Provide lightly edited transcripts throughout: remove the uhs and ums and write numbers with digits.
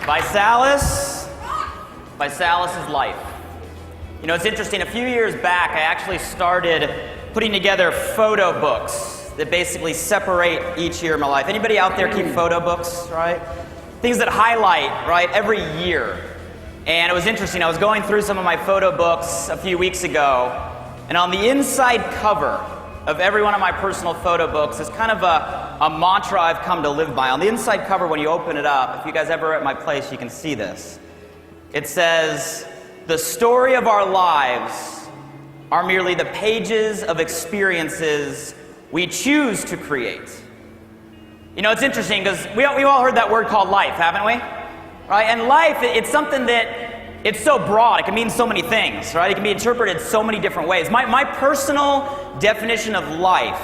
ViSalus is life. You know, it's interesting. A few years back, I actually started putting together photo books that basically separate each year of my life. Anybody out there keep photo books, right? Things that highlight, right, every year. And it was interesting. I was going through some of my photo books a few weeks ago, and on the inside cover of every one of my personal photo books is kind of a mantra I've come to live by. On the inside cover, when you open it up, if you guys ever at my place, you can see this. It says, "The story of our lives are merely the pages of experiences we choose to create." You know, it's interesting because we all heard that word called life, haven't we? Right? And life, it's something that it's so broad. It can mean so many things, right? It can be interpreted so many different ways. My personal definition of life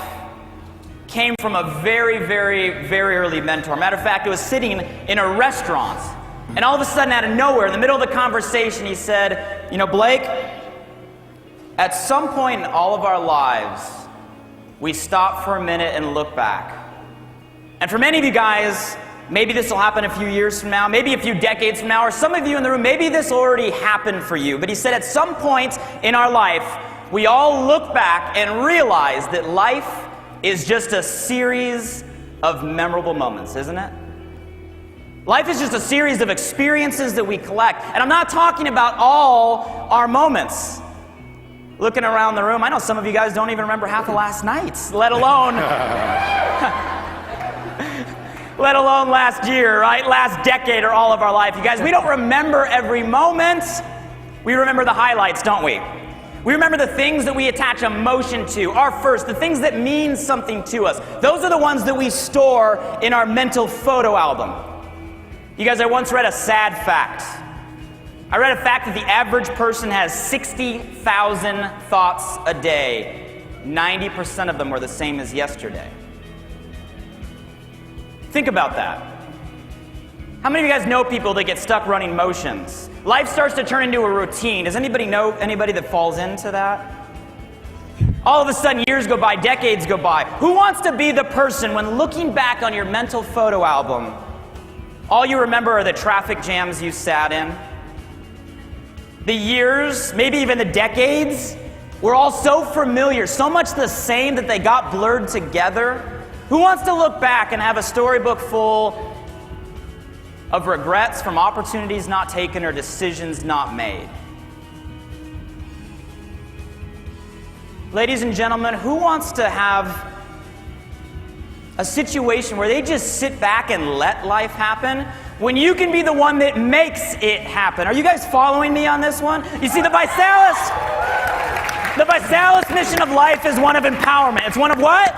came from a very, very, very early mentor. Matter of fact, I was sitting in a restaurant, and all of a sudden, out of nowhere, in the middle of the conversation, he said, "You know, Blake, at some point in all of our lives, we stop for a minute and look back." And for many of you guys, maybe this will happen a few years from now, maybe a few decades from now, or some of you in the room, maybe this already happened for you. But he said at some point in our life, we all look back and realize that life is just a series of memorable moments, isn't it? Life is just a series of experiences that we collect. And I'm not talking about all our moments. Looking around the room, I know some of you guys don't even remember half of last night's, let alone let alone last year, right? Last decade or all of our life. You guys, we don't remember every moment. We remember the highlights, don't we? We remember the things that we attach emotion to, our first, the things that mean something to us. Those are the ones that we store in our mental photo album. You guys, I once read a sad fact. I read a fact that the average person has 60,000 thoughts a day. 90% of them were the same as yesterday. Think about that. How many of you guys know people that get stuck running motions? Life starts to turn into a routine. Does anybody know anybody that falls into that? All of a sudden, years go by, decades go by. Who wants to be the person when looking back on your mental photo album, all you remember are the traffic jams you sat in? The years, maybe even the decades, were all so familiar, so much the same that they got blurred together. Who wants to look back and have a storybook full of regrets from opportunities not taken or decisions not made? Ladies and gentlemen, who wants to have a situation where they just sit back and let life happen when you can be the one that makes it happen? Are you guys following me on this one? You see, the ViSalus mission of life is one of empowerment. It's one of what?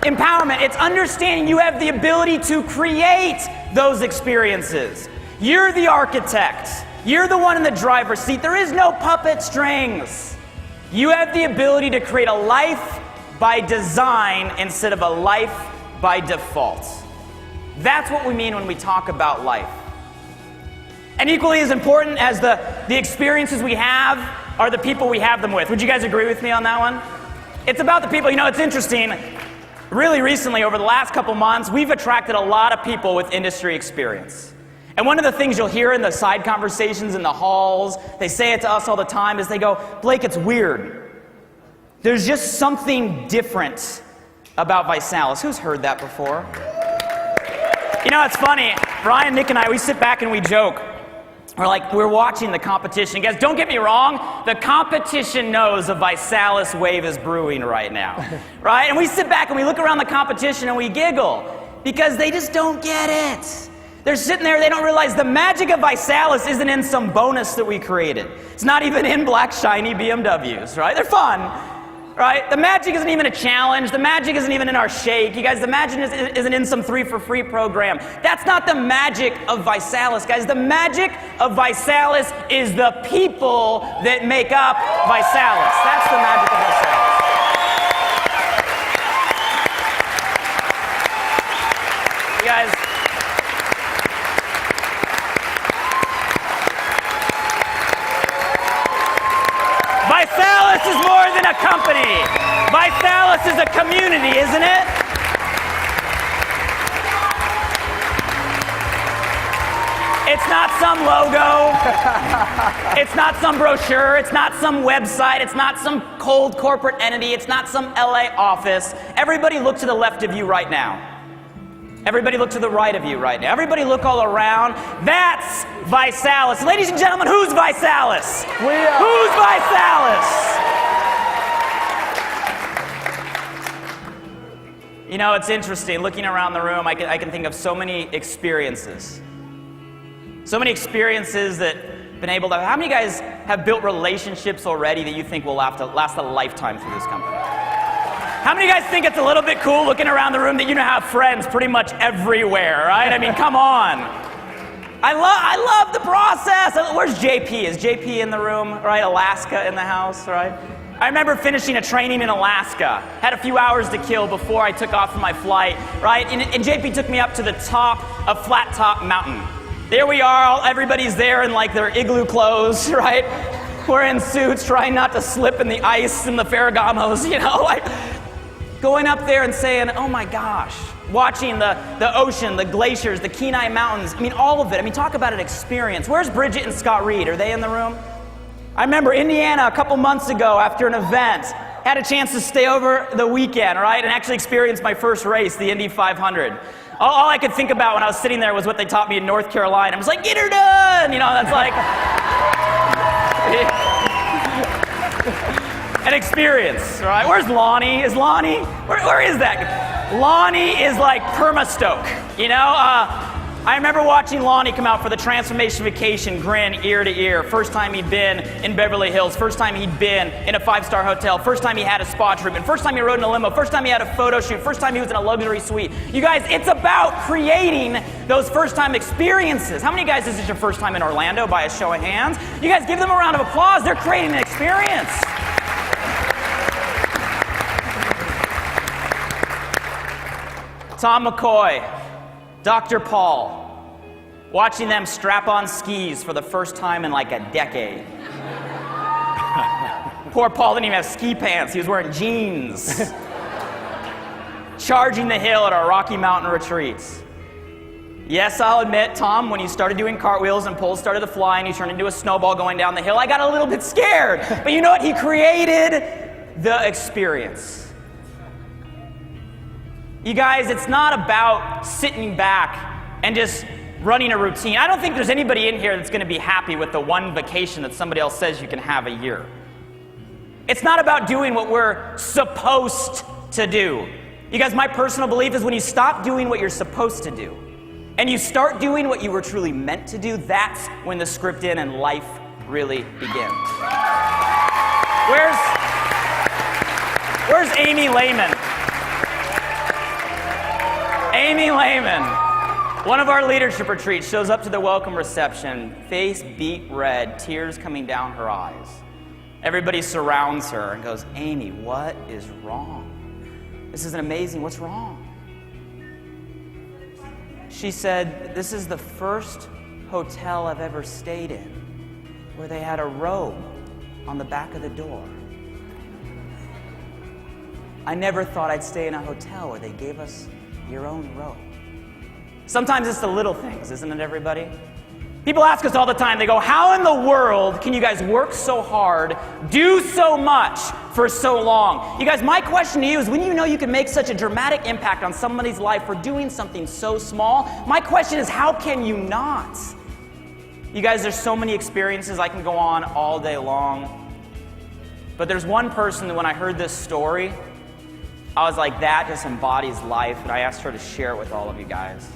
Empowerment. It's understanding you have the ability to create those experiences. You're the architect. You're the one in the driver's seat. There is no puppet strings. You have the ability to create a life by design instead of a life by default. That's what we mean when we talk about life. And equally as important as the experiences we have are the people we have them with. Would you guys agree with me on that one? It's about the people. You know, it's interesting. Really recently, over the last couple months, we've attracted a lot of people with industry experience. And one of the things you'll hear in the side conversations in the halls, they say it to us all the time, is they go, "Blake, it's weird. There's just something different about ViSalus." Who's heard that before? You know, it's funny. Brian, Nick, and I, we sit back and we joke. We're watching the competition. Guys, don't get me wrong. The competition knows a ViSalus wave is brewing right now, right? And we sit back and we look around the competition and we giggle because they just don't get it. They're sitting there, they don't realize the magic of ViSalus isn't in some bonus that we created. It's not even in black, shiny BMWs, right? They're fun, right? The magic isn't even a challenge. The magic isn't even in our shake. You guys, the magic isn't in some 3 for free program. That's not the magic of ViSalus, guys. The magic of ViSalus is the people that make up ViSalus. That's the magic of ViSalus. You guys, ViSalus is more than a company. ViSalus is a community, isn't it? It's It's not some logo. It's not some brochure. It's not some website. It's not some cold corporate entity. It's not some LA office. Everybody look to the left of you right now. Everybody look to the right of you right now. Everybody look all around. That's ViSalus. Ladies and gentlemen, who's ViSalus? We are. Who's ViSalus? You know, it's interesting. Looking around the room, I can think of so many experiences. So many experiences that I've been able to... How many guys have built relationships already that you think will last a lifetime through this company? How many guys think it's a little bit cool looking around the room that you now have friends pretty much everywhere, right? I mean, come on. I love the process. Where's JP? Is JP in the room, right? Alaska in the house, right? I remember finishing a training in Alaska. Had a few hours to kill before I took off for my flight, right? And JP took me up to the top of Flat Top Mountain. There we are, everybody's there in like their igloo clothes, right? Wearing suits, trying not to slip in the ice and the Ferragamos, you know? Like, going up there and saying, oh my gosh, watching the ocean, the glaciers, the Kenai Mountains, I mean, all of it. I mean, talk about an experience. Where's Bridget and Scott Reed? Are they in the room? I remember Indiana a couple months ago after an event, had a chance to stay over the weekend, right, and actually experience my first race, the Indy 500. All I could think about when I was sitting there was what they taught me in North Carolina. I was like, get her done! You know, that's like... an experience, right? Where's Lonnie? Is Lonnie? Where is that? Lonnie is like perma-stoke, you know? I remember watching Lonnie come out for the Transformation Vacation, grin ear to ear. First time he'd been in Beverly Hills. First time he'd been in a 5-star hotel. First time he had a spa treatment. First time he rode in a limo. First time he had a photo shoot. First time he was in a luxury suite. You guys, it's about creating those first-time experiences. How many guys is this your first time in Orlando by a show of hands? You guys give them a round of applause. They're creating an experience. Tom McCoy, Dr. Paul, watching them strap on skis for the first time in like a decade. Poor Paul didn't even have ski pants, he was wearing jeans. Charging the hill at our Rocky Mountain retreats. Yes, I'll admit, Tom, when you started doing cartwheels and poles started to fly and you turned into a snowball going down the hill, I got a little bit scared. But you know what? He created the experience. You guys, it's not about sitting back and just running a routine. I don't think there's anybody in here that's going to be happy with the one vacation that somebody else says you can have a year. It's not about doing what we're supposed to do. You guys, my personal belief is when you stop doing what you're supposed to do and you start doing what you were truly meant to do, that's when the script in and life really begins. Where's Amy Lehman? Amy Lehman, one of our leadership retreats, shows up to the welcome reception, face beet red, tears coming down her eyes. Everybody surrounds her and goes, Amy, what is wrong? This is amazing. What's wrong? She said, this is the first hotel I've ever stayed in where they had a robe on the back of the door. I never thought I'd stay in a hotel where they gave us your own robe. Sometimes it's the little things, isn't it, everybody? People ask us all the time, they go, how in the world can you guys work so hard, do so much for so long? You guys, my question to you is, when you know you can make such a dramatic impact on somebody's life for doing something so small, my question is, how can you not? You guys, there's so many experiences, I can go on all day long. But there's one person that when I heard this story, I was like, that just embodies life, and I asked her to share it with all of you guys.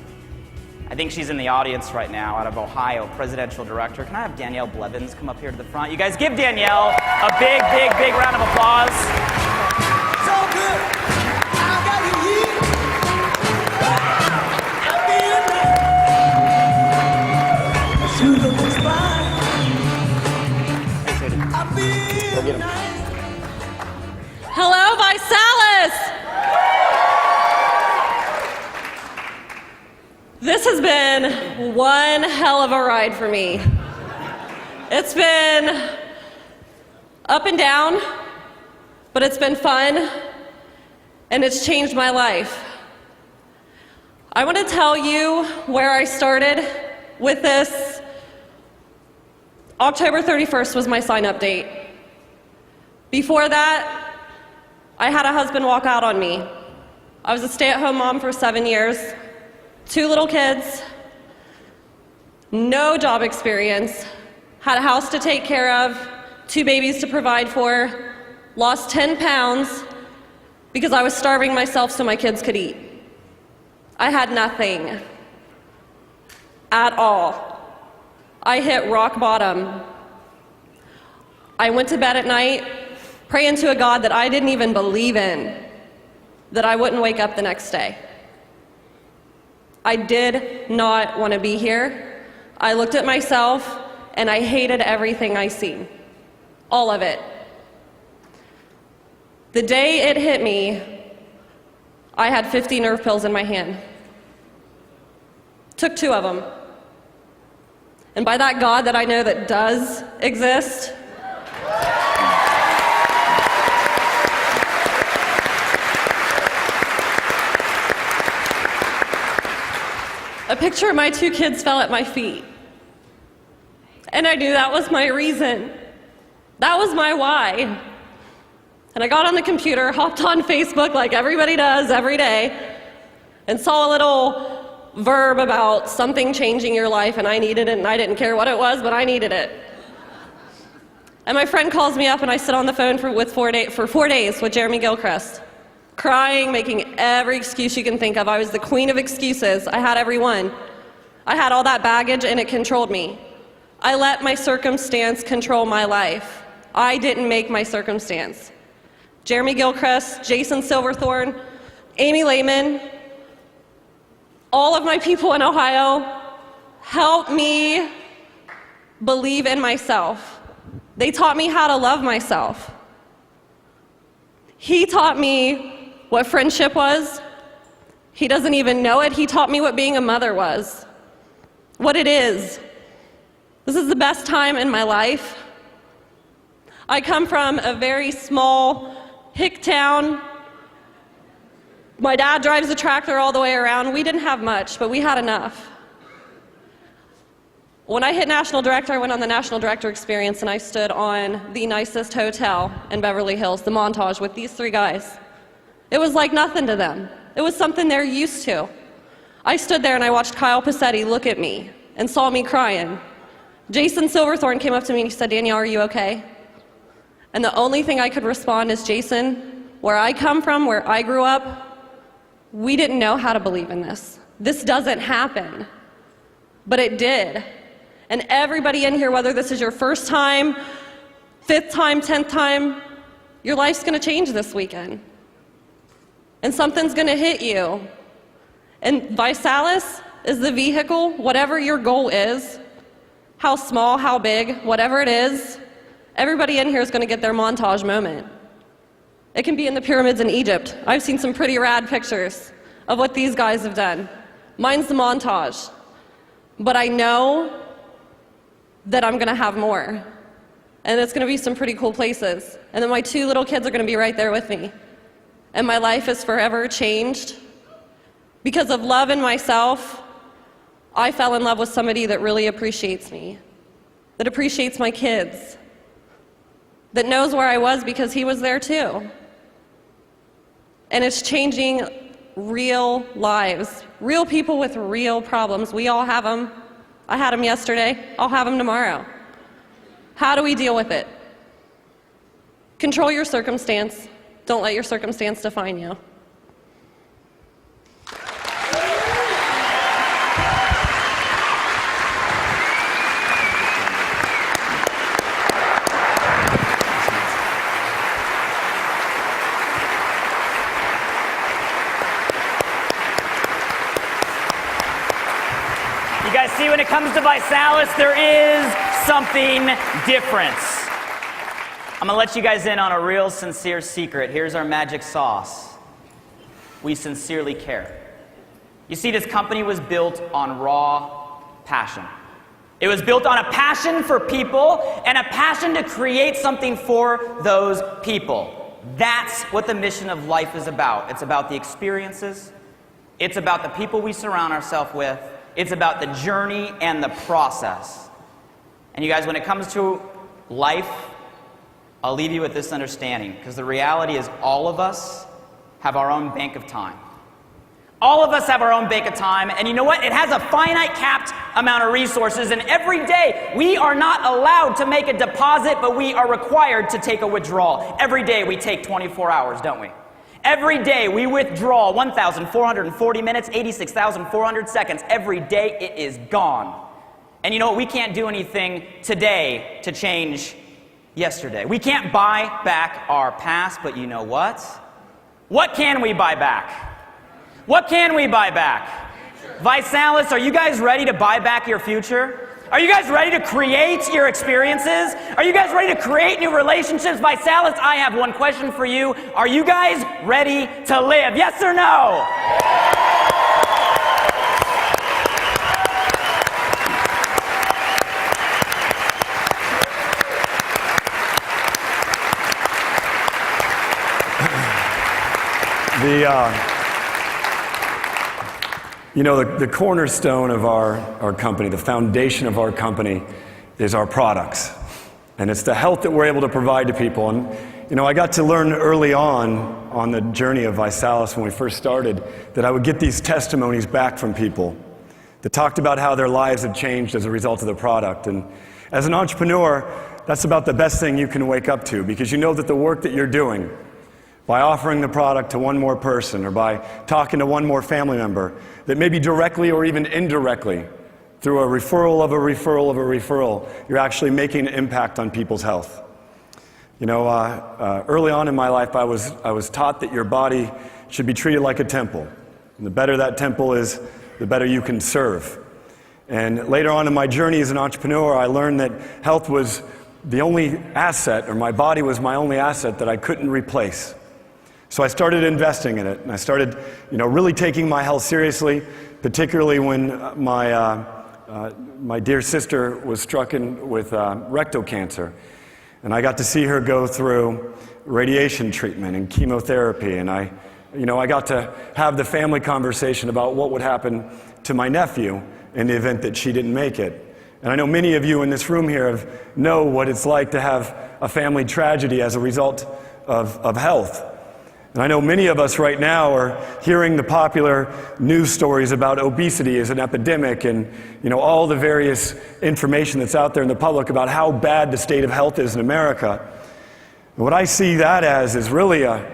I think she's in the audience right now, out of Ohio, presidential director. Can I have Danielle Blevins come up here to the front? You guys give Danielle a big, big, big round of applause. So good. I got you here. I feel nice. Through the spine. I feel nice. Hello, ViSalus! This has been one hell of a ride for me. It's been up and down, but it's been fun, and it's changed my life. I want to tell you where I started with this October 31st was my sign-up date. Before that, I had a husband walk out on me. I was a stay-at-home mom for 7 years, 2 little kids, no job experience, had a house to take care of, 2 babies to provide for, lost 10 pounds because I was starving myself so my kids could eat. I had nothing at all. I hit rock bottom. I went to bed at night praying to a God that I didn't even believe in, that I wouldn't wake up the next day. I did not want to be here. I looked at myself and I hated everything I seen. All of it. The day it hit me, I had 50 nerve pills in my hand. Took 2 of them. And by that God that I know that does exist, a picture of my 2 kids fell at my feet. And I knew that was my reason. That was my why. And I got on the computer, hopped on Facebook like everybody does every day, and saw a little verb about something changing your life, and I needed it, and I didn't care what it was, but I needed it. And my friend calls me up, and I sit on the phone for 4 days with Jeremy Gilchrist, crying, making every excuse you can think of. I was the queen of excuses. I had every one. I had all that baggage, and it controlled me. I let my circumstance control my life. I didn't make my circumstance. Jeremy Gilchrist, Jason Silverthorne, Amy Lehman, all of my people in Ohio helped me believe in myself. They taught me how to love myself. He taught me what friendship was. He doesn't even know it. He taught me what being a mother was, what it is. This is the best time in my life. I come from a very small hick town. My dad drives a tractor all the way around. We didn't have much, but we had enough. When I hit National Director, I went on the National Director experience and I stood on the nicest hotel in Beverly Hills, the Montage, with these 3 guys. It was like nothing to them. It was something they're used to. I stood there and I watched Kyle Passetti look at me and saw me crying. Jason Silverthorne came up to me and he said, "Danielle, are you okay?" And the only thing I could respond is, "Jason, where I come from, where I grew up, we didn't know how to believe in this. This doesn't happen." But it did. And everybody in here, whether this is your first time, 5th time, 10th time, your life's gonna change this weekend. And something's gonna hit you. And ViSalus is the vehicle, whatever your goal is, how small, how big, whatever it is, everybody in here is gonna get their Montage moment. It can be in the pyramids in Egypt. I've seen some pretty rad pictures of what these guys have done. Mine's the Montage. But I know that I'm gonna have more. And it's gonna be some pretty cool places. And then my 2 little kids are gonna be right there with me. And my life is forever changed. Because of love in myself, I fell in love with somebody that really appreciates me, that appreciates my kids, that knows where I was because he was there too. And it's changing real lives, real people with real problems. We all have them. I had them yesterday. I'll have them tomorrow. How do we deal with it? Control your circumstance. Don't let your circumstance define you. You guys see, when it comes to ViSalus, there is something different. I'm gonna let you guys in on a real sincere secret. Here's our magic sauce. We sincerely care. You see, this company was built on raw passion. It was built on a passion for people and a passion to create something for those people. That's what the mission of life is about. It's about the experiences. It's about the people we surround ourselves with. It's about the journey and the process. And you guys, when it comes to life, I'll leave you with this understanding, because the reality is all of us have our own bank of time. All of us have our own bank of time, and you know what? It has a finite capped amount of resources, and every day we are not allowed to make a deposit, but we are required to take a withdrawal. Every day we take 24 hours, don't we? Every day we withdraw 1,440 minutes, 86,400 seconds. Every day it is gone. And you know what? We can't do anything today to change yesterday. We can't buy back our past, but you know what? What can we buy back? What can we buy back? ViSalus, are you guys ready to buy back your future? Are you guys ready to create your experiences? Are you guys ready to create new relationships? ViSalus, I have one question for you. Are you guys ready to live? Yes or no? The cornerstone of our company, the foundation of our company, is our products. And it's the health that we're able to provide to people. And, I got to learn early on the journey of ViSalus when we first started, that I would get these testimonies back from people that talked about how their lives had changed as a result of the product. And as an entrepreneur, that's about the best thing you can wake up to, because you know that the work that you're doing, by offering the product to one more person or by talking to one more family member, that maybe directly or even indirectly, through a referral of a referral of a referral, you're actually making an impact on people's health. Early on in my life, I was taught that your body should be treated like a temple. And the better that temple is, the better you can serve. And later on in my journey as an entrepreneur, I learned that health was the only asset, or my body was my only asset that I couldn't replace. So I started investing in it, and I started, really taking my health seriously, particularly when my dear sister was stricken with rectal cancer. And I got to see her go through radiation treatment and chemotherapy, and I got to have the family conversation about what would happen to my nephew in the event that she didn't make it. And I know many of you in this room here know what it's like to have a family tragedy as a result of health. And I know many of us right now are hearing the popular news stories about obesity as an epidemic and, all the various information that's out there in the public about how bad the state of health is in America. And what I see that as is really a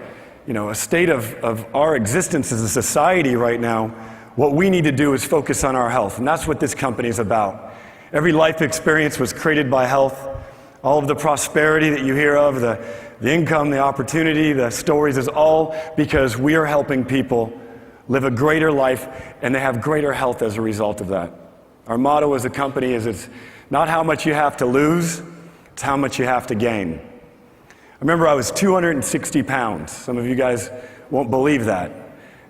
state of our existence as a society right now. What we need to do is focus on our health, and that's what this company is about. Every life experience was created by health. All of the prosperity that you hear of, the income, the opportunity, the stories, is all because we are helping people live a greater life, and they have greater health as a result of that. Our motto as a company is it's not how much you have to lose, it's how much you have to gain. I remember I was 260 pounds. Some of you guys won't believe that.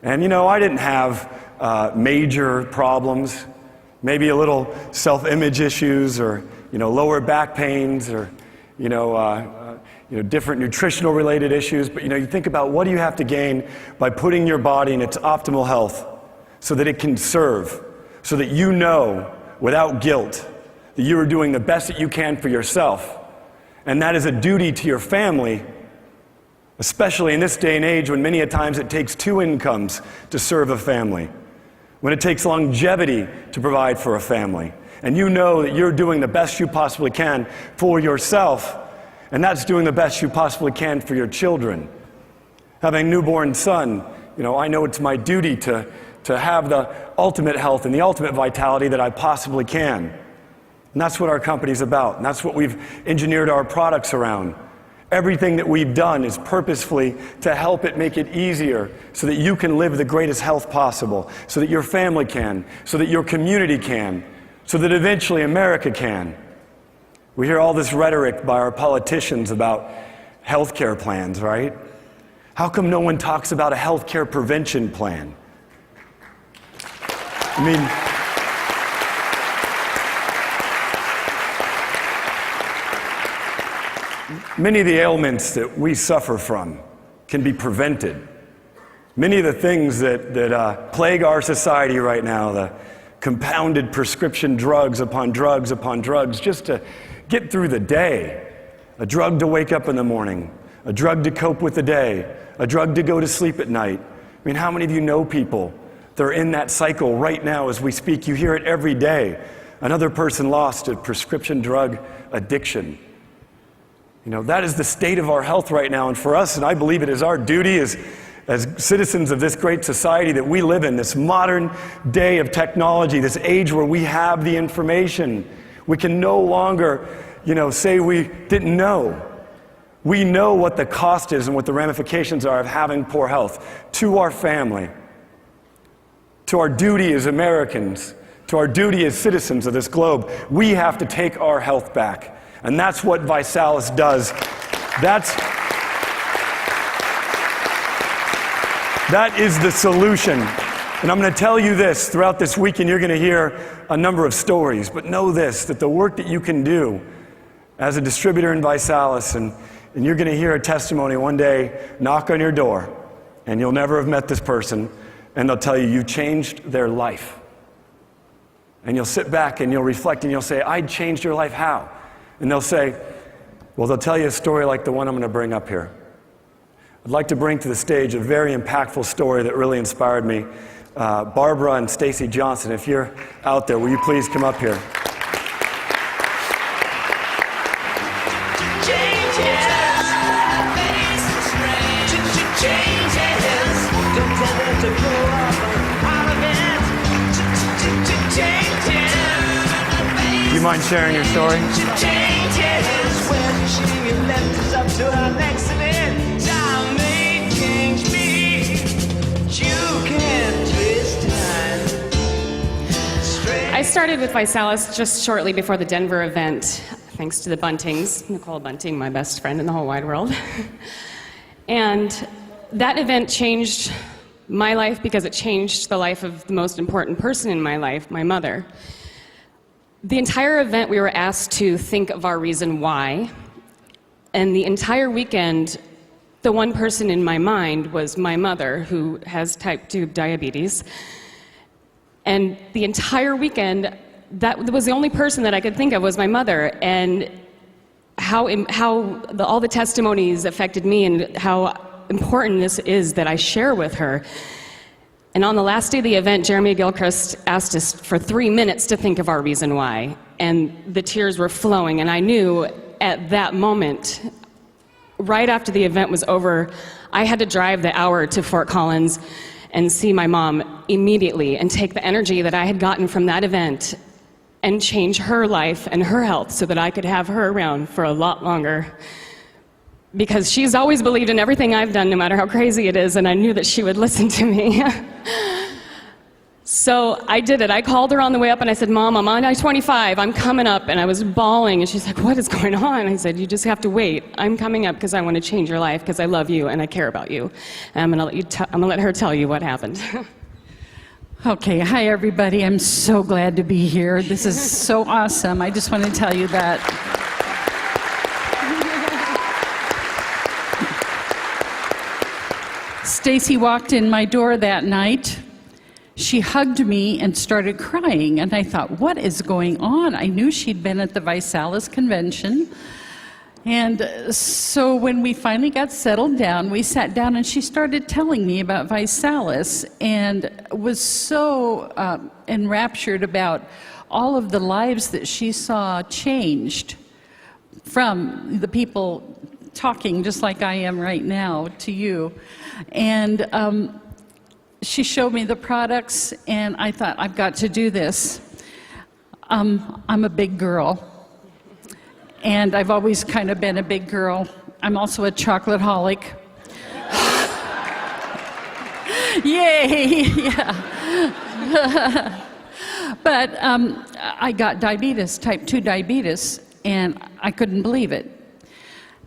And I didn't have major problems, maybe a little self-image issues or lower back pains or different nutritional related issues. But you think about what do you have to gain by putting your body in its optimal health so that it can serve, so that without guilt that you are doing the best that you can for yourself. And that is a duty to your family, especially in this day and age when many a times it takes two incomes to serve a family, when it takes longevity to provide for a family. And that you're doing the best you possibly can for yourself, and that's doing the best you possibly can for your children. Having a newborn son, I know it's my duty to have the ultimate health and the ultimate vitality that I possibly can. And that's what our company's about, and that's what we've engineered our products around. Everything that we've done is purposefully to help it make it easier so that you can live the greatest health possible, so that your family can, so that your community can, so that eventually America can. We hear all this rhetoric by our politicians about healthcare plans, right? How come no one talks about a healthcare prevention plan? Many of the ailments that we suffer from can be prevented. Many of the things that plague our society right now, compounded prescription drugs upon drugs upon drugs just to get through the day. A drug to wake up in the morning, a drug to cope with the day, a drug to go to sleep at night. I mean, how many of you know people that are in that cycle right now as we speak? You hear it every day. Another person lost to prescription drug addiction. You know, that is the state of our health right now. And for us, and I believe it is our duty as citizens of this great society that we live in, this modern day of technology, this age where we have the information. We can no longer, say we didn't know. We know what the cost is and what the ramifications are of having poor health. To our family, to our duty as Americans, to our duty as citizens of this globe, we have to take our health back. And that's what ViSalus does. That is the solution. And I'm going to tell you this, throughout this weekend you're going to hear a number of stories, but know this, that the work that you can do as a distributor in ViSalus, and you're going to hear a testimony one day knock on your door, and you'll never have met this person, and they'll tell you you changed their life. And you'll sit back and you'll reflect and you'll say, I changed your life, how? And they'll say, well, they'll tell you a story like the one I'm going to bring up here. I'd like to bring to the stage a very impactful story that really inspired me. Barbara and Stacy Johnson, if you're out there, will you please come up here? Do you mind sharing your story? I started with ViSalus just shortly before the Denver event, thanks to the Buntings, Nicole Bunting, my best friend in the whole wide world. And that event changed my life because it changed the life of the most important person in my life, my mother. The entire event, we were asked to think of our reason why. And the entire weekend, the one person in my mind was my mother, who has type 2 diabetes. And the entire weekend, that was the only person that I could think of was my mother. And how all the testimonies affected me and how important this is that I share with her. And on the last day of the event, Jeremy Gilchrist asked us for 3 minutes to think of our reason why. And the tears were flowing. And I knew at that moment, right after the event was over, I had to drive the hour to Fort Collins and see my mom immediately and take the energy that I had gotten from that event and change her life and her health so that I could have her around for a lot longer. Because she's always believed in everything I've done, no matter how crazy it is, and I knew that she would listen to me. So I did it. I called her on the way up and I said, Mom, I'm on I-25, I'm coming up. And I was bawling and she's like, what is going on? I said, you just have to wait. I'm coming up because I want to change your life because I love you and I care about you. And I'm going to let her tell you what happened. Okay, hi everybody. I'm so glad to be here. This is so awesome. I just want to tell you that. Stacy walked in my door that night. She hugged me and started crying, and I thought, what is going on? I knew she'd been at the ViSalus convention. And so when we finally got settled down, we sat down and she started telling me about ViSalus and was so enraptured about all of the lives that she saw changed from the people talking just like I am right now to you. And she showed me the products, and I thought, I've got to do this. I'm a big girl, and I've always kind of been a big girl. I'm also a chocolate-holic. Yay! Yeah. But I got diabetes, type 2 diabetes, and I couldn't believe it.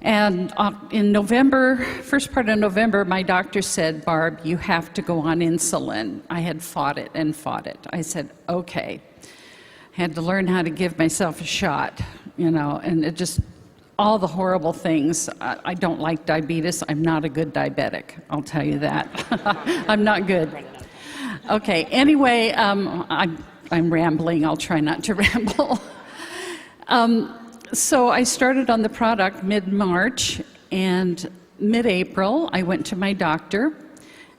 And in November, first part of November, my doctor said, Barb, you have to go on insulin. I had fought it and fought it. I said, okay. I had to learn how to give myself a shot, and it just, all the horrible things. I don't like diabetes. I'm not a good diabetic, I'll tell you that. I'm not good. Okay, anyway, I I'm rambling. I'll try not to ramble. So I started on the product mid-March, and mid-April, I went to my doctor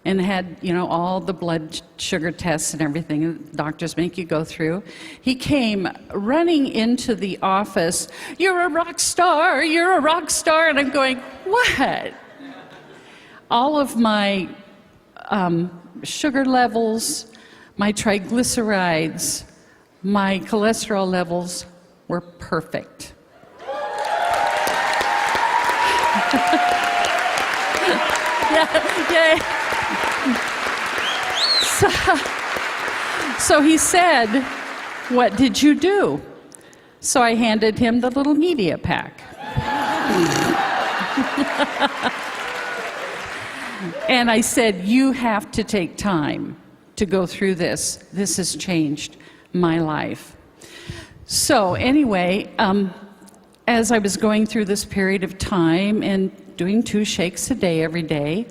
and had, all the blood sugar tests and everything doctors make you go through. He came running into the office, "You're a rock star, you're a rock star," and I'm going, "What?" All of my sugar levels, my triglycerides, my cholesterol levels were perfect. Yeah. So he said, "What did you do?" So I handed him the little media pack. And I said, "You have to take time to go through this. This has changed my life." So anyway, as I was going through this period of time and doing 2 shakes a day every day,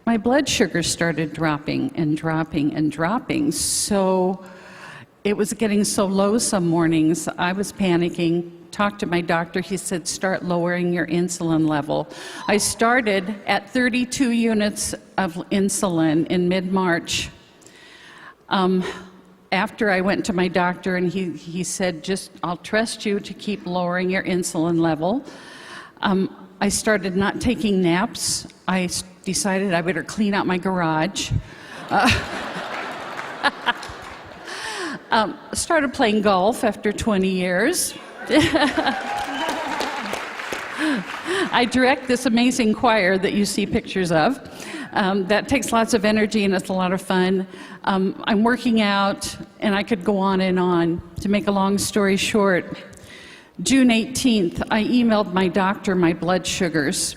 my blood sugar started dropping and dropping and dropping. So it was getting so low some mornings, I was panicking. Talked to my doctor. He said, "Start lowering your insulin level." I started at 32 units of insulin in mid-March. After I went to my doctor, and he said, "I'll trust you to keep lowering your insulin level." I started not taking naps. I decided I better clean out my garage. Started playing golf after 20 years. I direct this amazing choir that you see pictures of. That takes lots of energy and it's a lot of fun. I'm working out, and I could go on and on. To make a long story short, June 18th, I emailed my doctor my blood sugars.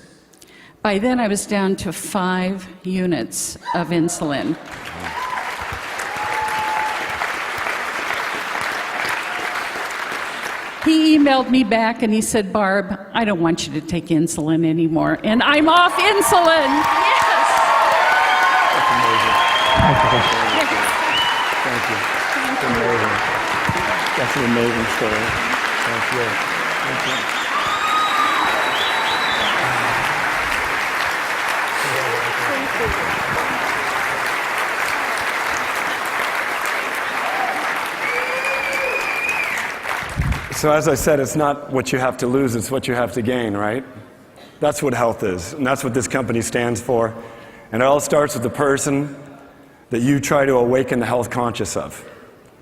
By then, I was down to 5 units of insulin. He emailed me back and he said, "Barb, I don't want you to take insulin anymore." And I'm off insulin. Yes. That's amazing. Thank you. That's amazing. That's an amazing story. Thank you. Thank you. So as I said, it's not what you have to lose, it's what you have to gain, right? That's what health is, and that's what this company stands for. And it all starts with the person that you try to awaken the health conscious of.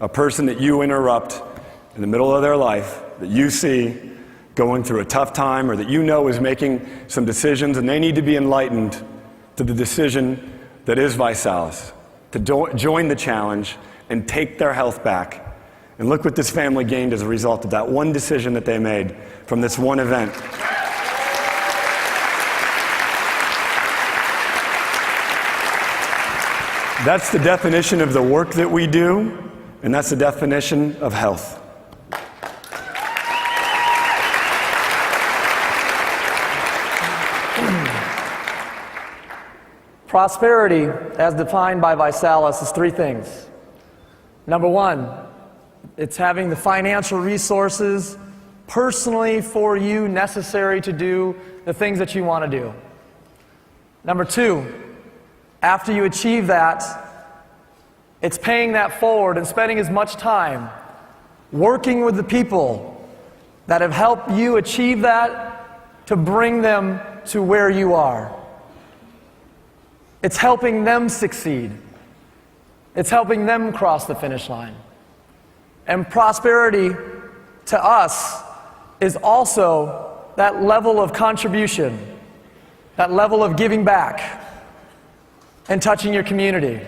A person that you interrupt in the middle of their life, that you see going through a tough time, or that you know is making some decisions, and they need to be enlightened to the decision that is ViSalus, to join the challenge and take their health back. And look what this family gained as a result of that one decision that they made from this one event. That's the definition of the work that we do, and that's the definition of health. Prosperity, as defined by ViSalus, is 3 things. Number 1, it's having the financial resources personally for you necessary to do the things that you want to do. Number 2, after you achieve that, it's paying that forward and spending as much time working with the people that have helped you achieve that to bring them to where you are. It's helping them succeed. It's helping them cross the finish line. And prosperity to us is also that level of contribution, that level of giving back and touching your community.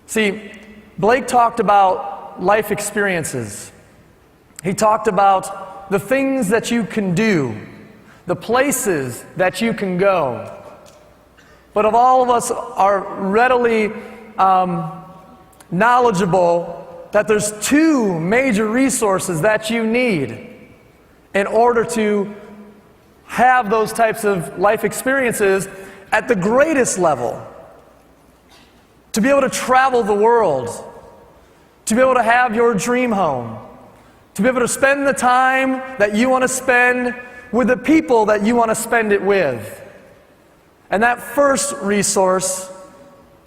See, Blake talked about life experiences. He talked about the things that you can do, the places that you can go. But if all of us are readily knowledgeable that there's 2 major resources that you need in order to have those types of life experiences at the greatest level. To be able to travel the world, to be able to have your dream home, to be able to spend the time that you want to spend with the people that you want to spend it with. And that first resource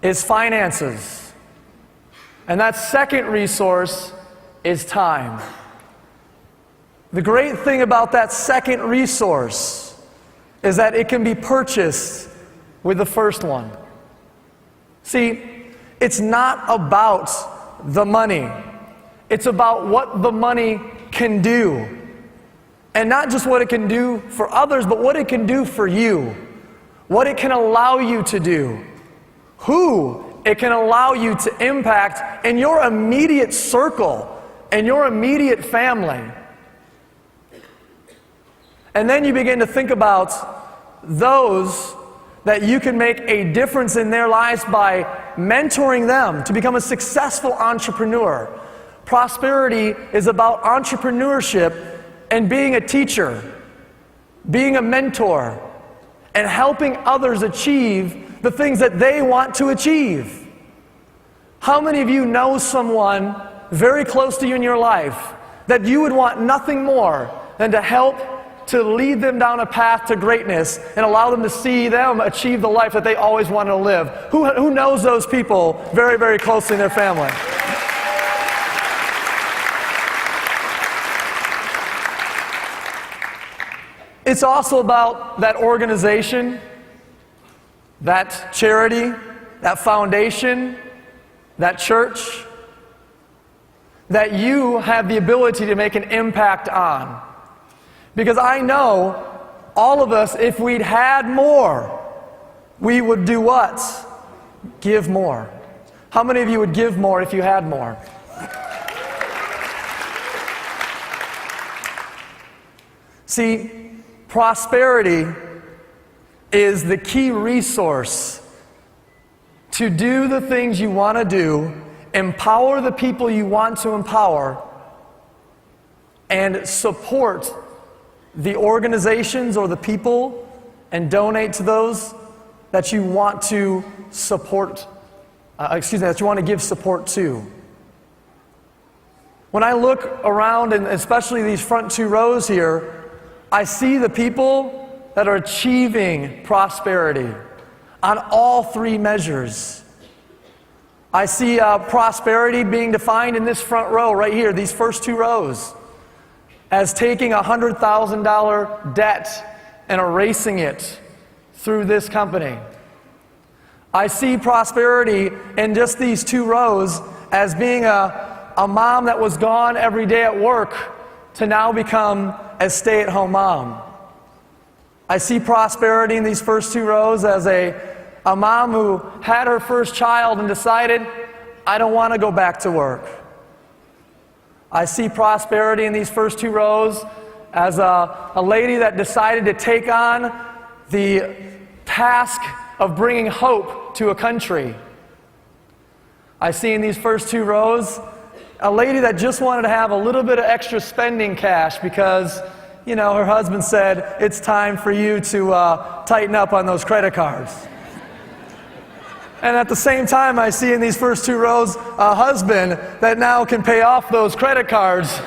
is finances. And that second resource is time. The great thing about that second resource is that it can be purchased with the first one. See, it's not about the money. It's about what the money can do. And not just what it can do for others, but what it can do for you. What it can allow you to do. Who it can allow you to impact in your immediate circle, in your immediate family. And then you begin to think about those that you can make a difference in their lives by mentoring them to become a successful entrepreneur. Prosperity is about entrepreneurship and being a teacher, being a mentor, and helping others achieve the things that they want to achieve. How many of you know someone very close to you in your life that you would want nothing more than to help to lead them down a path to greatness and allow them to see them achieve the life that they always wanted to live? Who knows those people very, very closely in their family? It's also about that organization, that charity, that foundation, that church, that you have the ability to make an impact on. Because I know all of us, if we'd had more, we would do what? Give more. How many of you would give more if you had more? See, prosperity is the key resource to do the things you want to do, empower the people you want to empower, and support the organizations or the people and donate to those that you want to support, that you want to give support to. When I look around, and especially these front two rows here, I see the people that are achieving prosperity on all three measures. I see prosperity being defined in this front row right here, these first two rows, as taking a $100,000 debt and erasing it through this company. I see prosperity in just these two rows as being a mom that was gone every day at work to now become a stay-at-home mom. I see prosperity in these first two rows as a mom who had her first child and decided, I don't want to go back to work. I see prosperity in these first two rows as a lady that decided to take on the task of bringing hope to a country. I see in these first two rows a lady that just wanted to have a little bit of extra spending cash because, her husband said, it's time for you to tighten up on those credit cards. And at the same time, I see in these first two rows a husband that now can pay off those credit cards.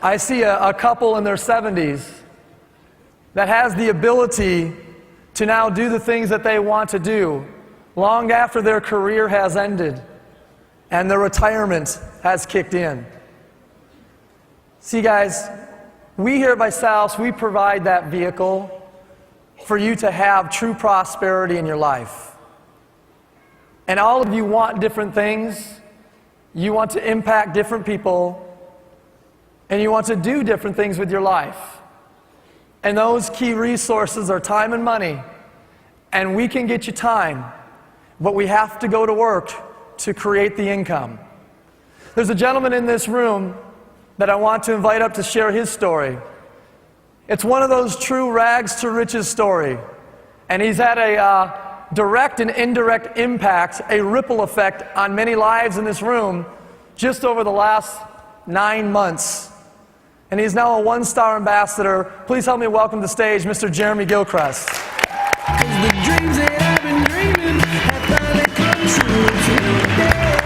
I see a couple in their 70s that has the ability to now do the things that they want to do long after their career has ended and their retirement has kicked in. See, guys, we here at ViSalus, we provide that vehicle for you to have true prosperity in your life. And all of you want different things. You want to impact different people. And you want to do different things with your life. And those key resources are time and money. And we can get you time, but we have to go to work to create the income. There's a gentleman in this room that I want to invite up to share his story. It's one of those true rags to riches story. And he's had a direct and indirect impact, a ripple effect on many lives in this room just over the last 9 months. And he's now a one-star ambassador. Please help me welcome to the stage Mr. Jeremy Gilchrist. 'Cause the dreams that I've been dreaming have finally come true today.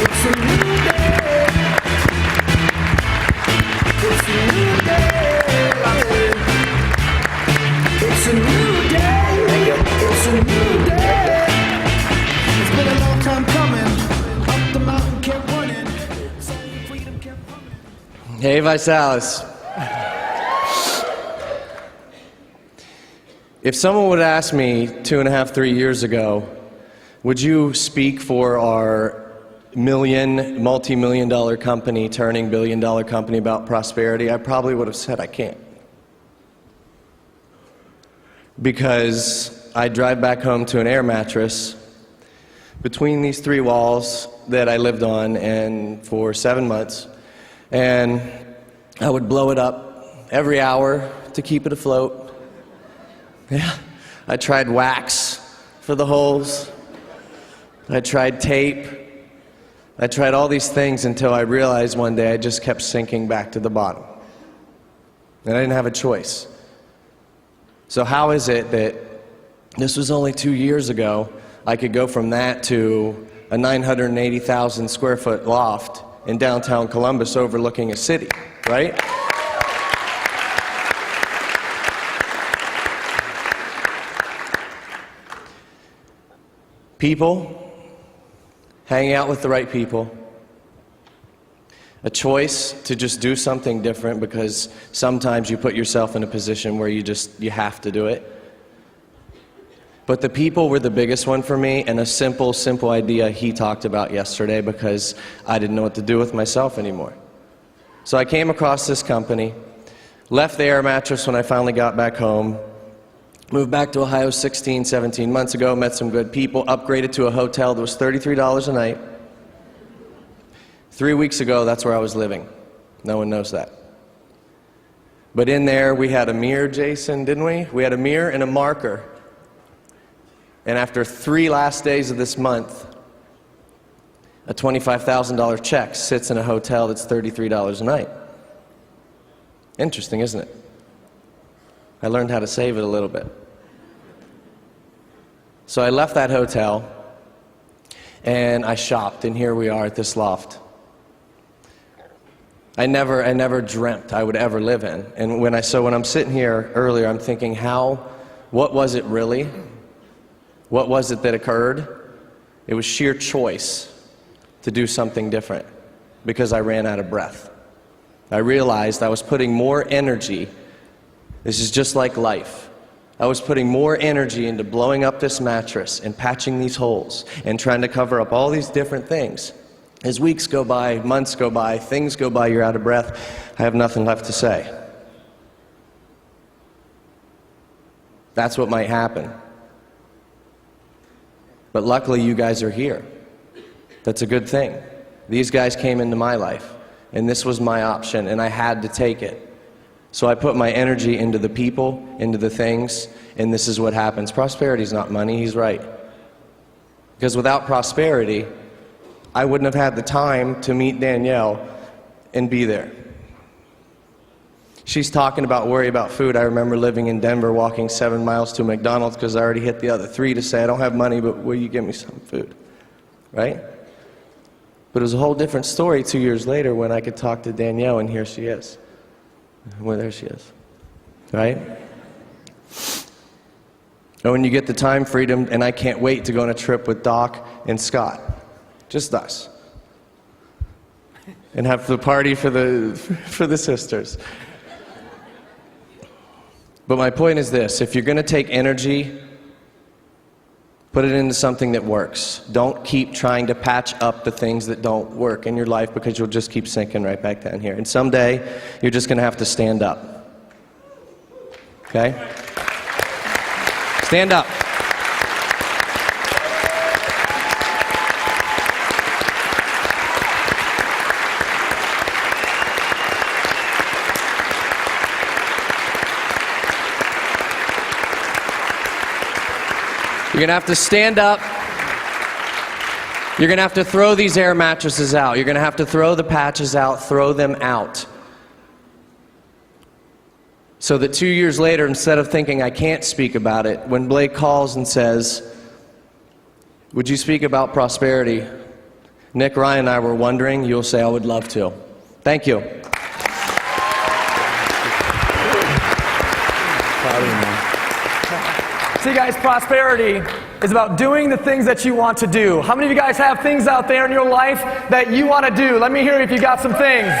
It's a new day. It's a new day. It's a new day. It's a new day. It's been a long time coming. Up the mountain kept running. Song of freedom kept humming. Hey, ViSalus. If someone would ask me 2.5, 3 years ago, would you speak for our multi-million dollar company turning billion-dollar company about prosperity, I probably would have said I can't. Because I drive back home to an air mattress between these 3 walls that I lived on and for 7 months, and I would blow it up every hour to keep it afloat. Yeah, I tried wax for the holes. I tried tape. I tried all these things until I realized one day I just kept sinking back to the bottom. And I didn't have a choice. So how is it that this was only 2 years ago, I could go from that to a 980,000 square foot loft in downtown Columbus overlooking a city, right? People, hanging out with the right people, a choice to just do something different because sometimes you put yourself in a position where you have to do it. But the people were the biggest one for me, and a simple idea he talked about yesterday because I didn't know what to do with myself anymore. So I came across this company, left the air mattress when I finally got back home, moved back to Ohio 16, 17 months ago, met some good people, upgraded to a hotel that was $33 a night. 3 weeks ago, that's where I was living. No one knows that. But in there, we had a mirror, Jason, didn't we? We had a mirror and a marker. And after 3 last days of this month, a $25,000 check sits in a hotel that's $33 a night. Interesting, isn't it? I learned how to save it a little bit. So I left that hotel, and I shopped, and here we are at this loft. I never dreamt I would ever live in. And when I'm sitting here earlier, I'm thinking, what was it really? What was it that occurred? It was sheer choice to do something different because I ran out of breath. I realized I was putting more energy. This is just like life. I was putting more energy into blowing up this mattress and patching these holes and trying to cover up all these different things. As weeks go by, months go by, things go by, you're out of breath, I have nothing left to say. That's what might happen. But luckily you guys are here. That's a good thing. These guys came into my life, and this was my option, and I had to take it. So I put my energy into the people, into the things, and this is what happens. Prosperity is not money, he's right. Because without prosperity, I wouldn't have had the time to meet Danielle and be there. She's talking about worry about food. I remember living in Denver, walking 7 miles to McDonald's because I already hit the other 3 to say, I don't have money, but will you give me some food? Right? But it was a whole different story 2 years later when I could talk to Danielle, and here she is. Well, there she is. Right? And when you get the time freedom, and I can't wait to go on a trip with Doc and Scott. Just us. And have the party for the sisters. But my point is this, if you're going to take energy, put it into something that works. Don't keep trying to patch up the things that don't work in your life because you'll just keep sinking right back down here. And someday, you're just going to have to stand up. Okay? Stand up. You're going to have to stand up. You're going to have to throw these air mattresses out. You're going to have to throw the patches out, throw them out. So that 2 years later, instead of thinking I can't speak about it, when Blake calls and says, "Would you speak about prosperity?" Nick, Ryan, and I were wondering, you'll say, "I would love to." Thank you. See, guys, prosperity is about doing the things that you want to do. How many of you guys have things out there in your life that you want to do? Let me hear if you got some things.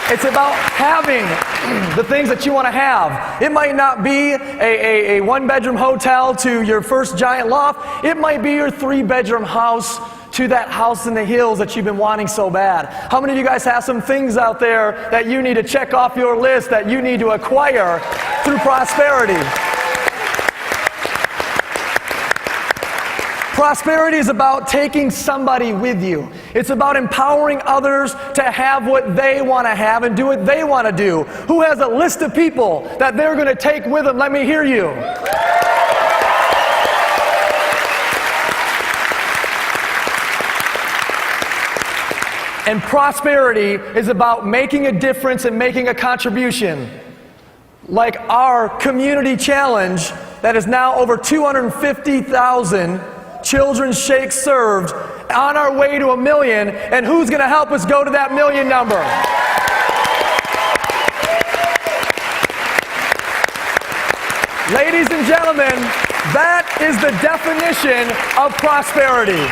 It's about having the things that you want to have. It might not be a one-bedroom hotel to your first giant loft. It might be your three-bedroom house to that house in the hills that you've been wanting so bad. How many of you guys have some things out there that you need to check off your list that you need to acquire through prosperity? Prosperity is about taking somebody with you. It's about empowering others to have what they want to have and do what they want to do. Who has a list of people that they're going to take with them? Let me hear you. And prosperity is about making a difference and making a contribution. Like our community challenge that is now over 250,000 children's shakes served, on our way to 1 million, and who's going to help us go to that 1 million number? Ladies and gentlemen, that is the definition of prosperity.